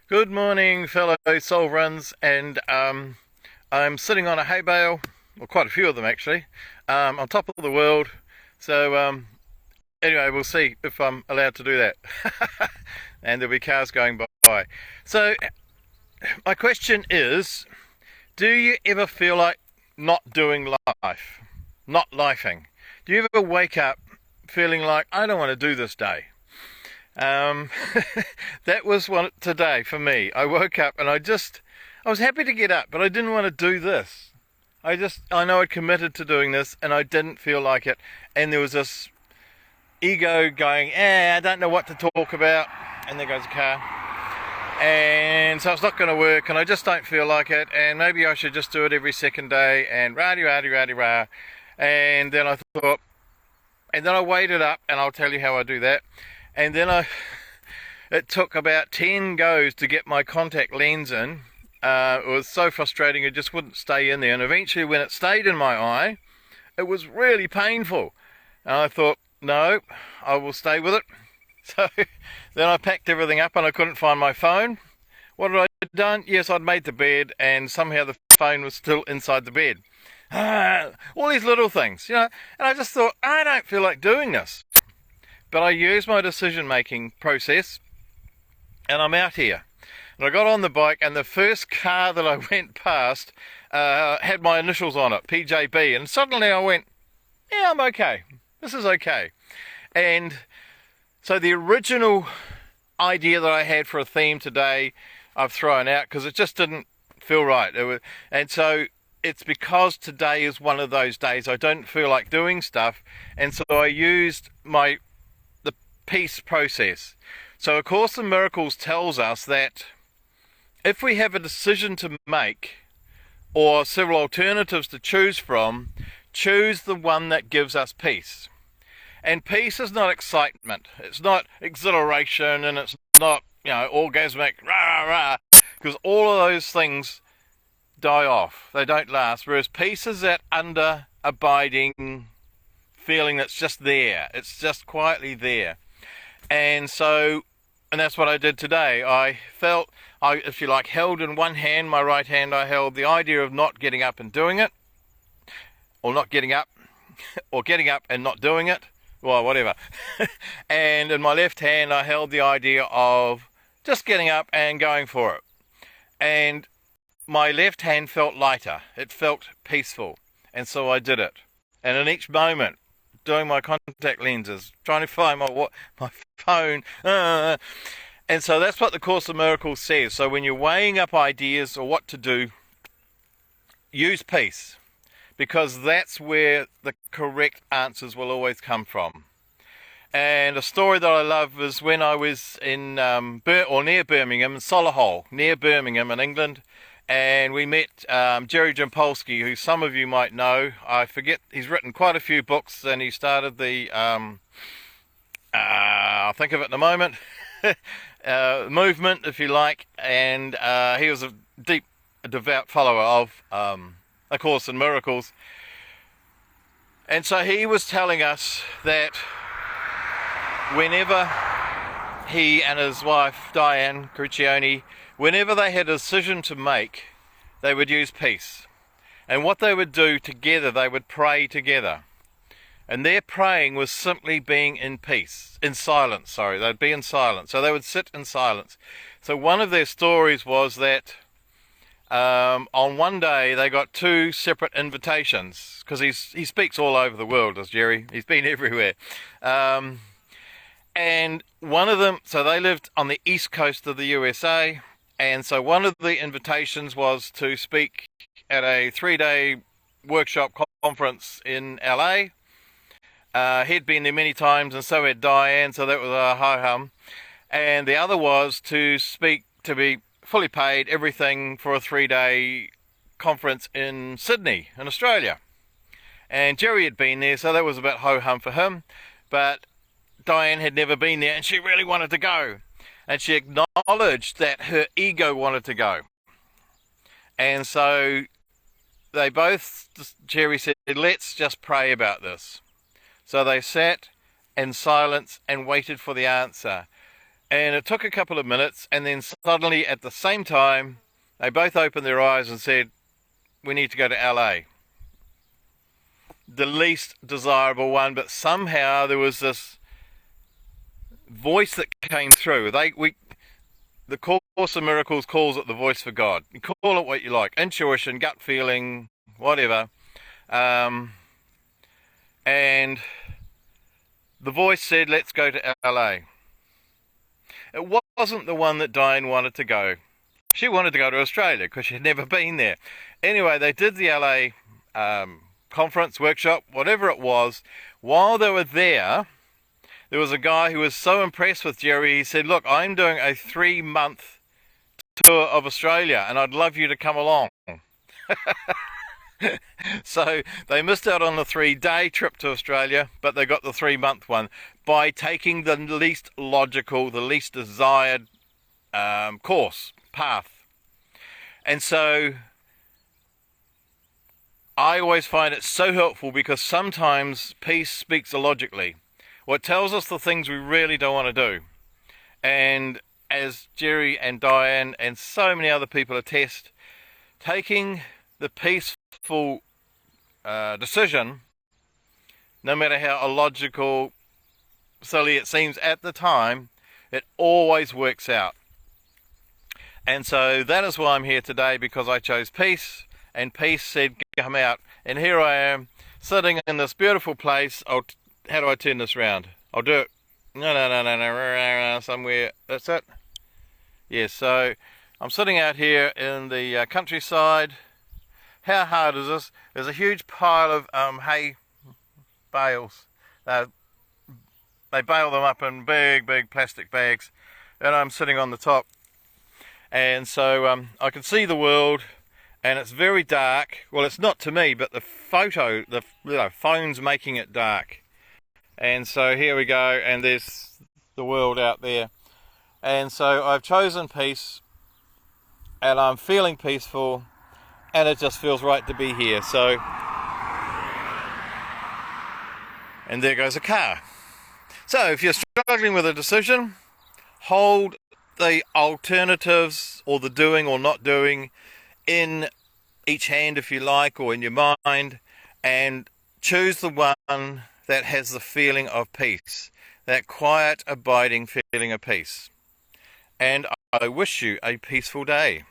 Good morning, fellow soul runs, and I'm sitting on a hay bale, well, quite a few of them actually, on top of the world. So anyway, we'll see if I'm allowed to do that, and there'll be cars going by. So my question is, do you ever feel like not doing life, not lifing? Do you ever wake up feeling like I don't want to do this day? Um, that was one today for me. I woke up and I was happy to get up, but I didn't want to do this. I know I'd committed to doing this and I didn't feel like it. And there was this ego going, I don't know what to talk about. And there goes the car. And so it's not going to work and I just don't feel like it. And maybe I should just do it every second day and rah. And then I thought, and then I waited up and I'll tell you how I do that. And then it took about 10 goes to get my contact lens in. It was so frustrating, it just wouldn't stay in there. And eventually when it stayed in my eye, it was really painful. And I thought, no, I will stay with it. So then I packed everything up and I couldn't find my phone. What had I done? Yes, I'd made the bed and somehow the phone was still inside the bed. All these little things, And I just thought, I don't feel like doing this. But I used my decision-making process, and I'm out here. And I got on the bike, and the first car that I went past had my initials on it, PJB. And suddenly I went, yeah, I'm okay. This is okay. And so the original idea that I had for a theme today, I've thrown out because it just didn't feel right. And so it's because today is one of those days I don't feel like doing stuff. And so I used the peace process. So A Course in Miracles tells us that if we have a decision to make or several alternatives to choose from, choose the one that gives us peace. And peace is not excitement, it's not exhilaration, and it's not, orgasmic, rah, because all of those things die off, they don't last, whereas peace is that under abiding feeling that's just there, it's just quietly there. And that's what I did today. I felt, if you like, held in one hand, my right hand, I held the idea of not getting up and doing it, or not getting up, or getting up and not doing it, well, whatever. And in my left hand, I held the idea of just getting up and going for it. And my left hand felt lighter. It felt peaceful. And so I did it. And in each moment, doing my contact lenses, trying to find my phone. And so that's what the Course of Miracles says. So when you're weighing up ideas or what to do, use peace, because that's where the correct answers will always come from. And a story that I love is when I was in near Birmingham, in Solihull, near Birmingham in England, and we met Jerry Jampolsky, who some of you might know. I forget, he's written quite a few books, and he started the, I'll think of it in a moment, movement, if you like, and he was a devout follower of A Course in Miracles. And so he was telling us that whenever he and his wife, Diane Cruciani, whenever they had a decision to make, they would use peace. And what they would do together, they would pray together. And their praying was simply being in peace, in silence, sorry, they'd be in silence. So they would sit in silence. So one of their stories was that on one day they got two separate invitations, because he speaks all over the world, does Jerry? He's been everywhere. And one of them, so they lived on the east coast of the USA, and so one of the invitations was to speak at a 3-day workshop conference in LA. He'd been there many times, and so had Diane, so that was a ho-hum. And the other was to speak, to be fully paid, everything, for a 3-day conference in Sydney, in Australia. And Jerry had been there, so that was a bit ho-hum for him. But Diane had never been there, and she really wanted to go. And she acknowledged that her ego wanted to go. And so they both, Jerry said, let's just pray about this. So they sat in silence and waited for the answer. And it took a couple of minutes, and then suddenly at the same time, they both opened their eyes and said, we need to go to LA. The least desirable one, but somehow there was this voice that came through. The Course of Miracles calls it the voice for God. You call it what you like, intuition, gut feeling, whatever. And the voice said, let's go to LA. It wasn't the one that Diane wanted to go. She wanted to go to Australia because she'd never been there. Anyway, they did the LA conference, workshop, whatever it was. While they were there was a guy who was so impressed with Jerry, he said, look, I'm doing a 3-month tour of Australia and I'd love you to come along. So they missed out on the 3-day trip to Australia, but they got the 3-month one by taking the least logical, the least desired path. And so I always find it so helpful because sometimes peace speaks illogically. What tells us the things we really don't want to do. And as Jerry and Diane and so many other people attest, taking the peaceful decision, no matter how illogical, silly it seems at the time, it always works out. And so that is why I'm here today, because I chose peace, and peace said come out. And here I am, sitting in this beautiful place. How do I turn this round? I'll do it. No, somewhere. That's it. Yeah, so I'm sitting out here in the countryside. How hard is this? There's a huge pile of hay bales. They bale them up in big plastic bags, and I'm sitting on the top. And so I can see the world, and it's very dark. Well, it's not to me, but the phone's making it dark. And so here we go, and there's the world out there. And so I've chosen peace, and I'm feeling peaceful, and it just feels right to be here. So, and there goes a car. So if you're struggling with a decision, hold the alternatives or the doing or not doing in each hand, if you like, or in your mind, and choose the one that has the feeling of peace, that quiet, abiding feeling of peace. And I wish you a peaceful day.